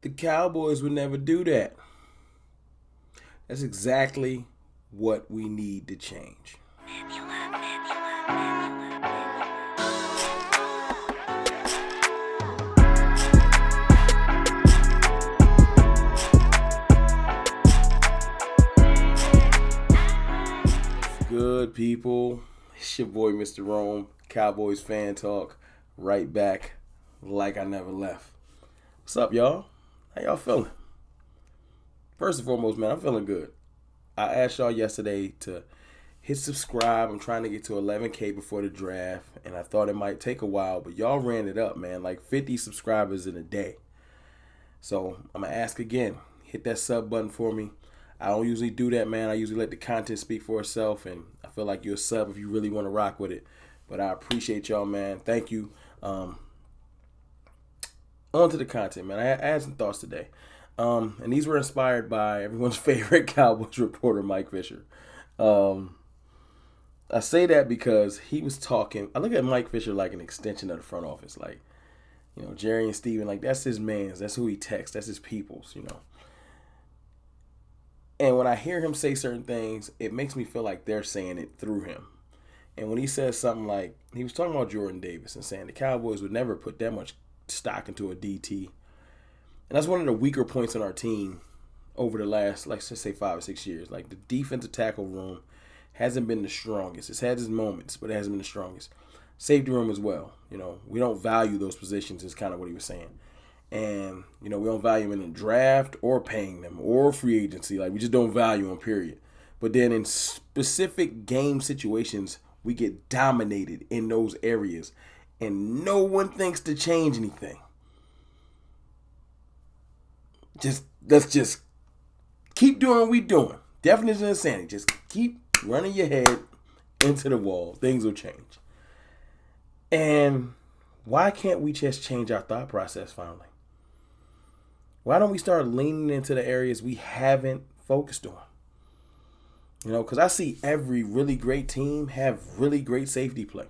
The Cowboys would never do that. That's exactly what we need to change. Good people, it's your boy Mr. Rome, Cowboys fan talk, right back like I never left. What's up, y'all? How y'all feeling? First and foremost, man, I'm feeling good. I asked y'all yesterday to hit subscribe. I'm trying to get to 11K before the draft, and I thought it might take a while, but y'all ran it up, man. Like 50 subscribers in a day. So I'm going to ask again. Hit that sub button for me. I don't usually do that, man. I usually let the content speak for itself, and I feel like you're a sub if you really want to rock with it. But I appreciate y'all, man. Thank you. On to the content, man. I had some thoughts today. And these were inspired by everyone's favorite Cowboys reporter, Mike Fisher. I say that because he was talking. I look at Mike Fisher like an extension of the front office. Like, Jerry and Steven, like, that's his mans. That's who he texts. That's his peoples. And when I hear him say certain things, it makes me feel like they're saying it through him. And when he says something like, he was talking about Jordan Davis and saying the Cowboys would never put that much stock into a DT. And that's one of the weaker points in our team over the last, like, let's say 5 or 6 years. Like, the defensive tackle room hasn't been the strongest. It's had its moments, but it hasn't been the strongest. Safety room as well. We don't value those positions is kind of what he was saying. And, we don't value them in the draft or paying them or free agency. Like, we just don't value them, period. But then in specific game situations, we get dominated in those areas. And no one thinks to change anything. Let's just keep doing what we doing. Definition of insanity. Just keep running your head into the wall. Things will change. And why can't we just change our thought process finally? Why don't we start leaning into the areas we haven't focused on? Because I see every really great team have really great safety play.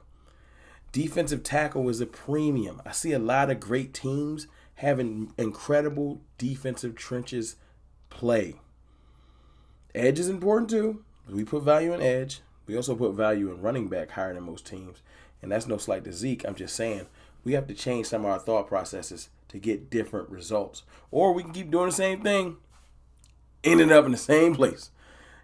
Defensive tackle is a premium. I see a lot of great teams having incredible defensive trenches play. Edge is important too. We put value in edge. We also put value in running back higher than most teams. And that's no slight to Zeke. I'm just saying we have to change some of our thought processes to get different results. Or we can keep doing the same thing, ending up in the same place.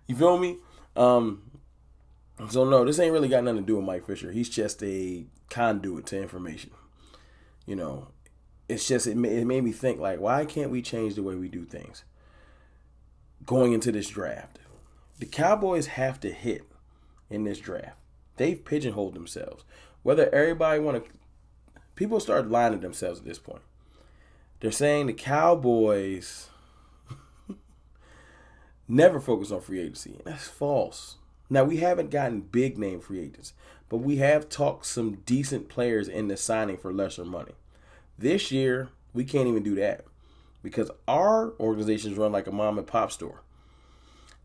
You feel me? So no, this ain't really got nothing to do with Mike Fisher. He's just a conduit to information. It's just it made me think, like, why can't we change the way we do things going into this draft? The Cowboys have to hit in this draft. They've pigeonholed themselves. Whether everybody people start lying to themselves at this point. They're saying the Cowboys never focus on free agency. That's false. Now, we haven't gotten big name free agents, but we have talked some decent players into signing for lesser money. This year, we can't even do that because our organizations run like a mom and pop store.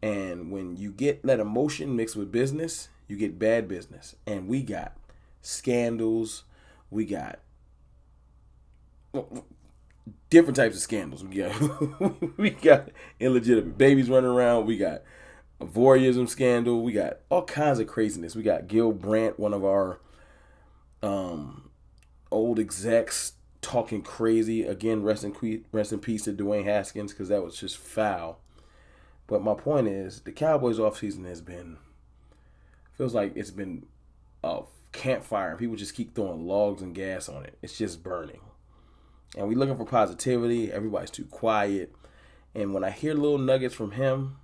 And when you get that emotion mixed with business, you get bad business. And we got scandals. We got different types of scandals. We got illegitimate babies running around. We got a voyeurism scandal. We got all kinds of craziness. We got Gil Brandt, one of our old execs, talking crazy. Again, rest in peace to Dwayne Haskins, because that was just foul. But my point is, the Cowboys offseason feels like it's been a campfire, and people just keep throwing logs and gas on it. It's just burning. And we looking for positivity. Everybody's too quiet. And when I hear little nuggets from him,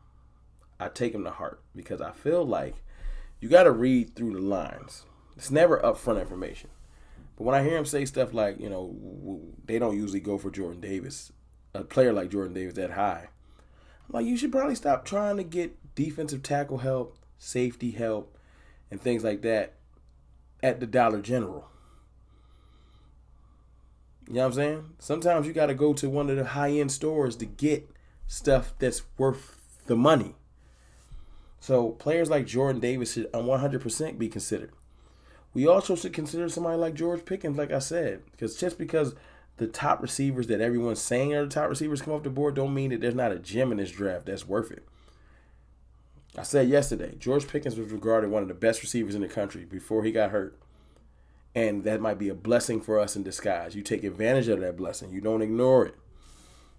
I take them to heart, because I feel like you got to read through the lines. It's never upfront information. But when I hear him say stuff like, they don't usually go for Jordan Davis, a player like Jordan Davis that high, I'm like, you should probably stop trying to get defensive tackle help, safety help, and things like that at the Dollar General. You know what I'm saying? Sometimes you got to go to one of the high-end stores to get stuff that's worth the money. So players like Jordan Davis should 100% be considered. We also should consider somebody like George Pickens, like I said, because just because the top receivers that everyone's saying are the top receivers come off the board don't mean that there's not a gem in this draft that's worth it. I said yesterday, George Pickens was regarded one of the best receivers in the country before he got hurt. And that might be a blessing for us in disguise. You take advantage of that blessing. You don't ignore it.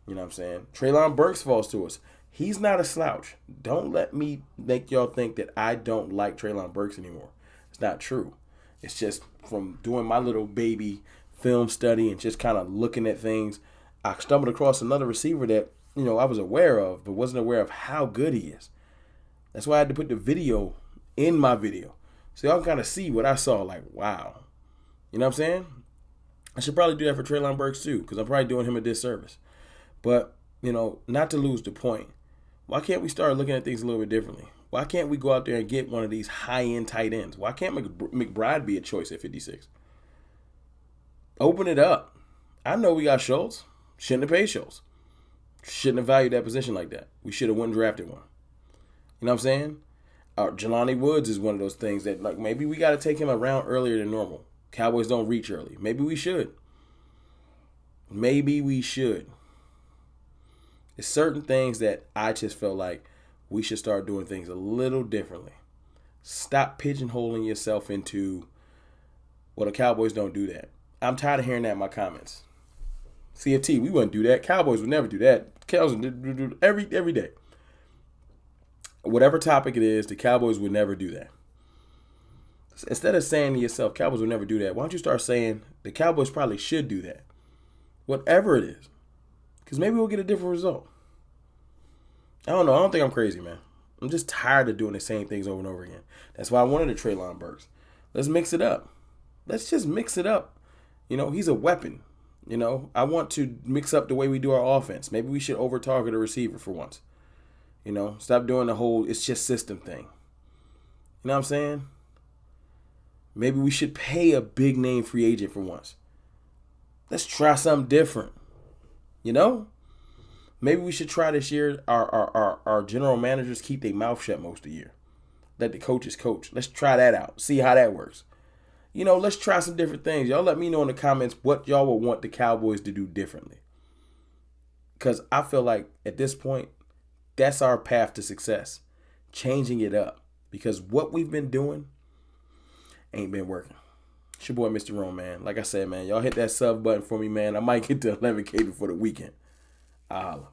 You know what I'm saying? Treylon Burks falls to us. He's not a slouch. Don't let me make y'all think that I don't like Treylon Burks anymore. It's not true. It's just from doing my little baby film study and just kind of looking at things, I stumbled across another receiver that, I was aware of, but wasn't aware of how good he is. That's why I had to put the video in my video. So y'all can kind of see what I saw, like, wow. You know what I'm saying? I should probably do that for Treylon Burks too, because I'm probably doing him a disservice. But, not to lose the point, why can't we start looking at things a little bit differently? Why can't we go out there and get one of these high-end tight ends? Why can't McBride be a choice at 56? Open it up. I know we got Schultz. Shouldn't have paid Schultz. Shouldn't have valued that position like that. We should have went and drafted one. You know what I'm saying? Jelani Woods is one of those things that, like, maybe we got to take him around earlier than normal. Cowboys don't reach early. Maybe we should. Maybe we should. There's certain things that I just felt like we should start doing things a little differently. Stop pigeonholing yourself into, well, the Cowboys don't do that. I'm tired of hearing that in my comments. CFT, we wouldn't do that. Cowboys would never do that. Cowboys would do every day. Whatever topic it is, the Cowboys would never do that. Instead of saying to yourself, Cowboys would never do that, why don't you start saying the Cowboys probably should do that? Whatever it is. Because maybe we'll get a different result. I don't know. I don't think I'm crazy, man. I'm just tired of doing the same things over and over again. That's why I wanted a Treylon Burks. Let's mix it up. Let's just mix it up. He's a weapon. I want to mix up the way we do our offense. Maybe we should over-target a receiver for once. Stop doing the whole it's just system thing. You know what I'm saying? Maybe we should pay a big name free agent for once. Let's try something different. Maybe we should try this year. Our general managers keep their mouth shut most of the year. Let the coaches coach. Let's try that out. See how that works. Let's try some different things. Y'all let me know in the comments what y'all would want the Cowboys to do differently. Because I feel like at this point, that's our path to success. Changing it up. Because what we've been doing ain't been working. It's your boy, Mr. Rome, man. Like I said, man, y'all hit that sub button for me, man. I might get to 11K before the weekend. I'll holla.